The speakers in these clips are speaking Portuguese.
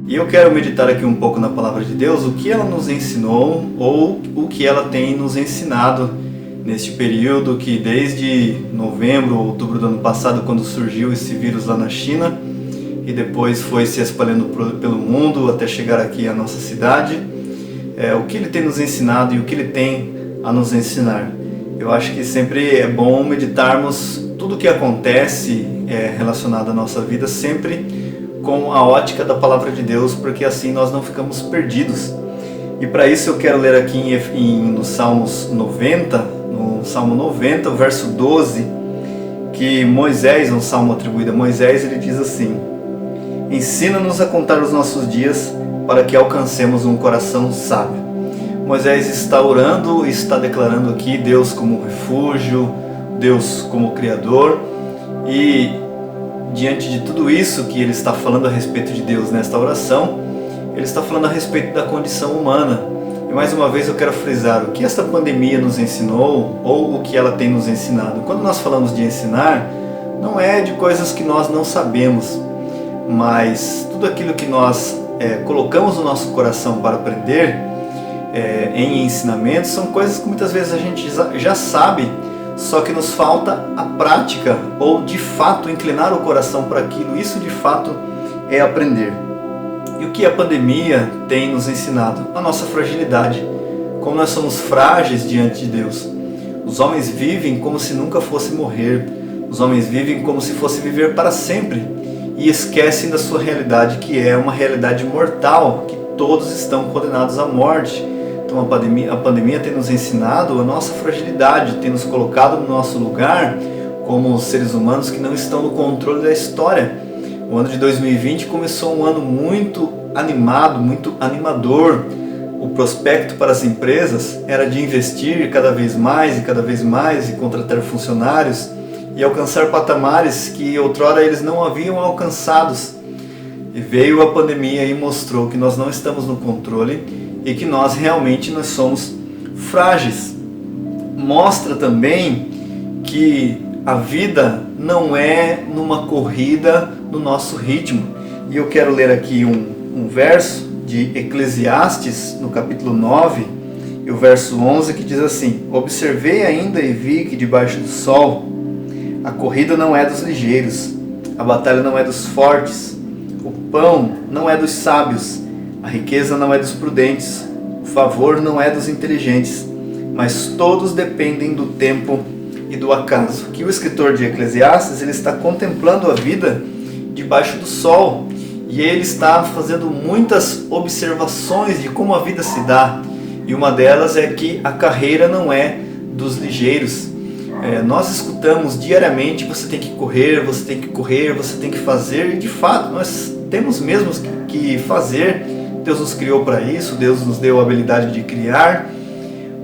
E eu quero meditar aqui um pouco na Palavra de Deus, o que ela nos ensinou ou o que ela tem nos ensinado neste período que desde novembro, outubro do ano passado, quando surgiu esse vírus lá na China e depois foi se espalhando pelo mundo até chegar aqui à nossa cidade, o que ele tem nos ensinado e o que ele tem a nos ensinar. Eu acho que sempre é bom meditarmos tudo o que acontece relacionado à nossa vida sempre com a ótica da Palavra de Deus, porque assim nós não ficamos perdidos. E para isso eu quero ler aqui no Salmos 90, no Salmo 90, o verso 12, que Moisés, um salmo atribuído a Moisés, ele diz assim: ensina-nos a contar os nossos dias para que alcancemos um coração sábio. Moisés está orando e está declarando aqui Deus como refúgio, Deus como Criador, e diante de tudo isso que ele está falando a respeito de Deus nesta oração, ele está falando a respeito da condição humana. E mais uma vez eu quero frisar o que esta pandemia nos ensinou ou o que ela tem nos ensinado. Quando nós falamos de ensinar, não é de coisas que nós não sabemos, mas tudo aquilo que nós colocamos no nosso coração para aprender em ensinamentos são coisas que muitas vezes a gente já sabe, só que nos falta a prática ou de fato inclinar o coração para aquilo. Isso de fato é aprender. E o que a pandemia tem nos ensinado? A nossa fragilidade, como nós somos frágeis diante de Deus. Os homens vivem como se nunca fosse morrer, os homens vivem como se fosse viver para sempre e esquecem da sua realidade, que é uma realidade mortal, que todos estão condenados à morte. Então a pandemia tem nos ensinado a nossa fragilidade, tem nos colocado no nosso lugar como seres humanos que não estão no controle da história. O ano de 2020 começou um ano muito animado, muito animador. O prospecto para as empresas era de investir cada vez mais e contratar funcionários e alcançar patamares que outrora eles não haviam alcançados. E veio a pandemia e mostrou que nós não estamos no controle e que nós realmente somos frágeis. Mostra também que a vida não é numa corrida no nosso ritmo. E eu quero ler aqui um verso de Eclesiastes, no capítulo 9, e o verso 11, que diz assim: observei ainda e vi que debaixo do sol a corrida não é dos ligeiros, a batalha não é dos fortes, o pão não é dos sábios, a riqueza não é dos prudentes, o favor não é dos inteligentes, mas todos dependem do tempo e do acaso. Aqui o escritor de Eclesiastes, ele está contemplando a vida debaixo do sol e ele está fazendo muitas observações de como a vida se dá. E uma delas é que a carreira não é dos ligeiros. Nós escutamos diariamente: você tem que correr, você tem que correr, você tem que fazer, e de fato nós temos mesmo que fazer. Deus nos criou para isso, Deus nos deu a habilidade de criar,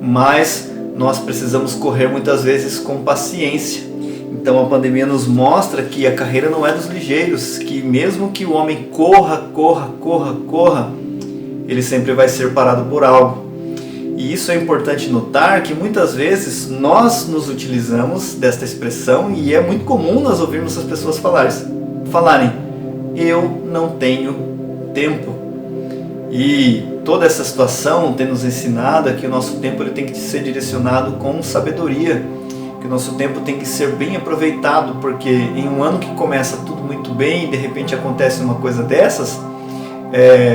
mas nós precisamos correr muitas vezes com paciência. Então a pandemia nos mostra que a carreira não é dos ligeiros, que mesmo que o homem corra, ele sempre vai ser parado por algo. E isso é importante notar, que muitas vezes nós nos utilizamos desta expressão e é muito comum nós ouvirmos as pessoas falarem: eu não tenho tempo. E toda essa situação tem nos ensinado que o nosso tempo ele tem que ser direcionado com sabedoria, que o nosso tempo tem que ser bem aproveitado, porque em um ano que começa tudo muito bem e de repente acontece uma coisa dessas,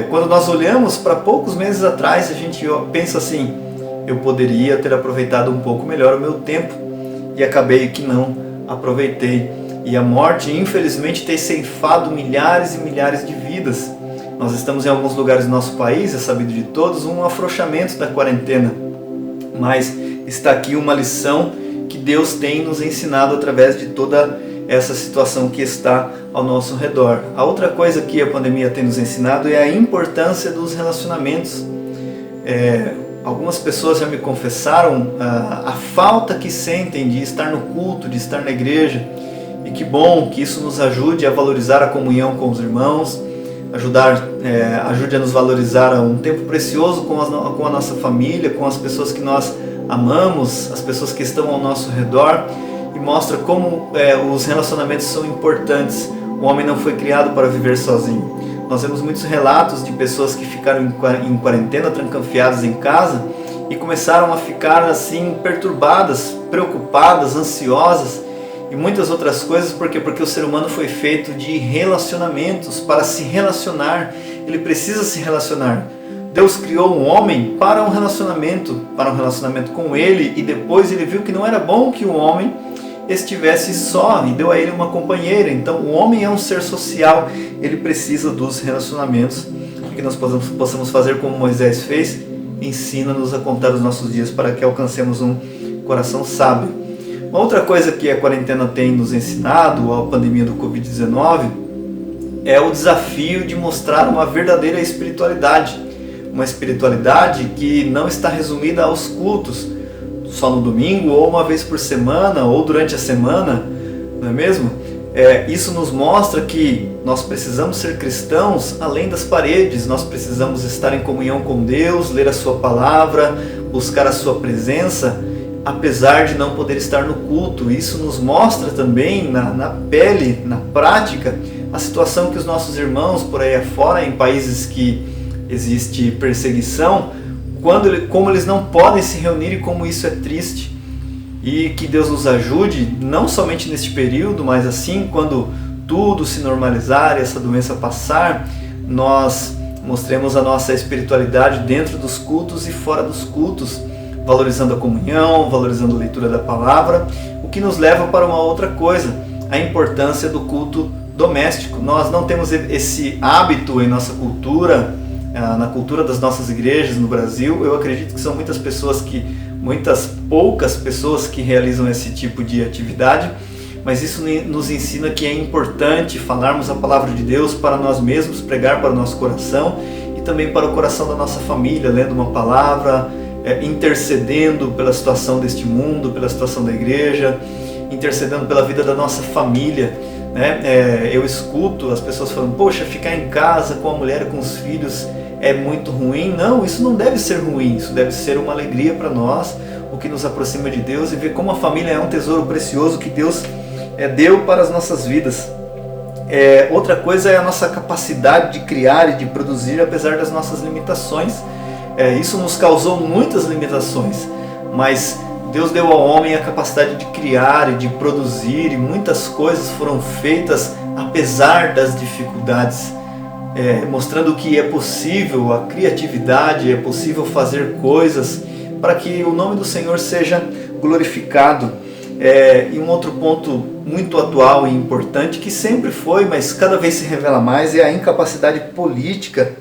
quando nós olhamos para poucos meses atrás, a gente pensa assim: eu poderia ter aproveitado um pouco melhor o meu tempo, e acabei que não aproveitei. E a morte, infelizmente, tem ceifado milhares e milhares de vidas. Nós estamos em alguns lugares do nosso país, é sabido de todos, um afrouxamento da quarentena. Mas está aqui uma lição que Deus tem nos ensinado através de toda essa situação que está ao nosso redor. A outra coisa que a pandemia tem nos ensinado é a importância dos relacionamentos. Algumas pessoas já me confessaram a falta que sentem de estar no culto, de estar na igreja. E que bom que isso nos ajude a valorizar a comunhão com os irmãos, ajude a nos valorizar um tempo precioso com a nossa família, com as pessoas que nós amamos, as pessoas que estão ao nosso redor, e mostra como os relacionamentos são importantes. O homem não foi criado para viver sozinho. nós vemos muitos relatos de pessoas que ficaram em quarentena, trancafiadas em casa, e começaram a ficar assim perturbadas, preocupadas, ansiosas e muitas outras coisas. Por quê? Porque o ser humano foi feito de relacionamentos. Para se relacionar, ele precisa se relacionar. Deus criou um homem para um relacionamento com ele, e depois ele viu que não era bom que o homem estivesse só e deu a ele uma companheira. Então o homem é um ser social, ele precisa dos relacionamentos. O que nós possamos fazer como Moisés fez: ensina-nos a contar os nossos dias para que alcancemos um coração sábio. Uma outra coisa que a quarentena tem nos ensinado, a pandemia do Covid-19, é o desafio de mostrar uma verdadeira espiritualidade. Uma espiritualidade que não está resumida aos cultos, só no domingo, ou uma vez por semana, ou durante a semana, não é mesmo? Isso nos mostra que nós precisamos ser cristãos além das paredes. Nós precisamos estar em comunhão com Deus, ler a sua palavra, buscar a sua presença, apesar de não poder estar no culto. Isso nos mostra também na pele, na prática, a situação que os nossos irmãos por aí afora, em países que existe perseguição, como eles não podem se reunir e como isso é triste. E que Deus nos ajude, não somente neste período, mas assim, quando tudo se normalizar e essa doença passar, nós mostremos a nossa espiritualidade dentro dos cultos e fora dos cultos, valorizando a comunhão, valorizando a leitura da palavra, o que nos leva para uma outra coisa: a importância do culto doméstico. Nós não temos esse hábito em nossa cultura, na cultura das nossas igrejas no Brasil. Eu acredito que são muitas poucas pessoas que realizam esse tipo de atividade, mas isso nos ensina que é importante falarmos a palavra de Deus para nós mesmos, pregar para o nosso coração e também para o coração da nossa família, lendo uma palavra, intercedendo pela situação deste mundo, pela situação da igreja, intercedendo pela vida da nossa família. Eu escuto as pessoas falando: poxa, ficar em casa com a mulher e com os filhos é muito ruim. Não, isso não deve ser ruim, isso deve ser uma alegria para nós, o que nos aproxima de Deus, e ver como a família é um tesouro precioso que Deus deu para as nossas vidas. Outra coisa é a nossa capacidade de criar e de produzir apesar das nossas limitações. Isso nos causou muitas limitações, mas Deus deu ao homem a capacidade de criar e de produzir, e muitas coisas foram feitas apesar das dificuldades, mostrando que é possível a criatividade, é possível fazer coisas para que o nome do Senhor seja glorificado. E um outro ponto muito atual e importante, que sempre foi, mas cada vez se revela mais, é a incapacidade política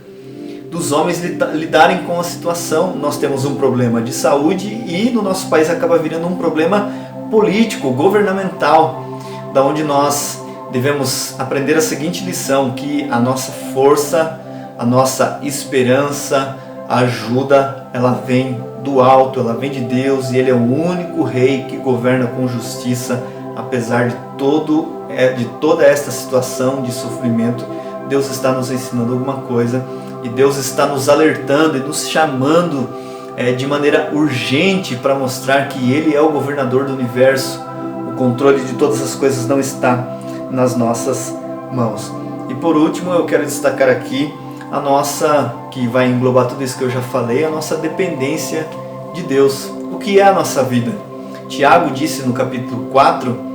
dos homens lidarem com a situação. Nós temos um problema de saúde e no nosso país acaba virando um problema político, governamental, da onde nós devemos aprender a seguinte lição: que a nossa força, a nossa esperança, a ajuda, ela vem do alto, ela vem de Deus, e Ele é o único Rei que governa com justiça. Apesar de toda esta situação de sofrimento, Deus está nos ensinando alguma coisa, e Deus está nos alertando e nos chamando de maneira urgente para mostrar que Ele é o governador do universo. O controle de todas as coisas não está nas nossas mãos. E por último, eu quero destacar aqui a nossa, que vai englobar tudo isso que eu já falei, a nossa dependência de Deus. O que é a nossa vida? Tiago disse no capítulo 4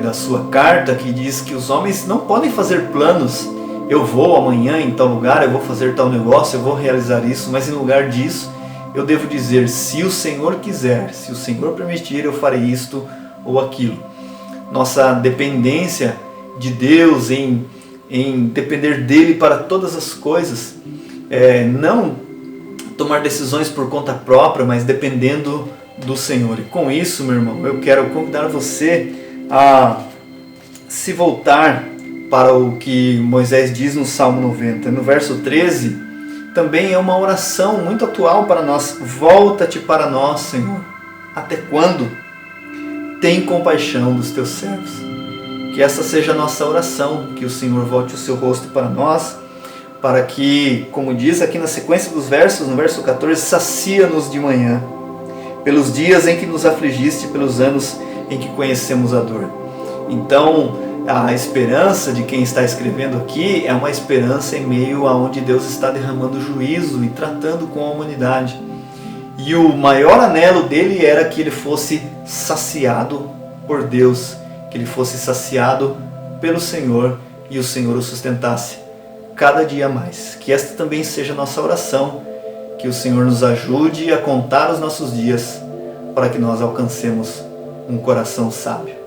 da sua carta, que diz que os homens não podem fazer planos. Eu vou amanhã em tal lugar, eu vou fazer tal negócio, eu vou realizar isso, mas em lugar disso, eu devo dizer: se o Senhor quiser, se o Senhor permitir, eu farei isto ou aquilo. Nossa dependência de Deus, em depender dEle para todas as coisas, não tomar decisões por conta própria, mas dependendo do Senhor. E com isso, meu irmão, eu quero convidar você a se voltar para o que Moisés diz no Salmo 90. No verso 13, também é uma oração muito atual para nós: volta-te para nós, Senhor. Até quando? Tem compaixão dos teus servos. Que essa seja a nossa oração, que o Senhor volte o seu rosto para nós, para que, como diz aqui na sequência dos versos, no verso 14, sacia-nos de manhã, pelos dias em que nos afligiste, pelos anos em que conhecemos a dor. Então, A esperança de quem está escrevendo aqui é uma esperança em meio a onde Deus está derramando juízo e tratando com a humanidade. E o maior anelo dele era que ele fosse saciado por Deus, que ele fosse saciado pelo Senhor e o Senhor o sustentasse cada dia mais. Que esta também seja a nossa oração, que o Senhor nos ajude a contar os nossos dias para que nós alcancemos um coração sábio.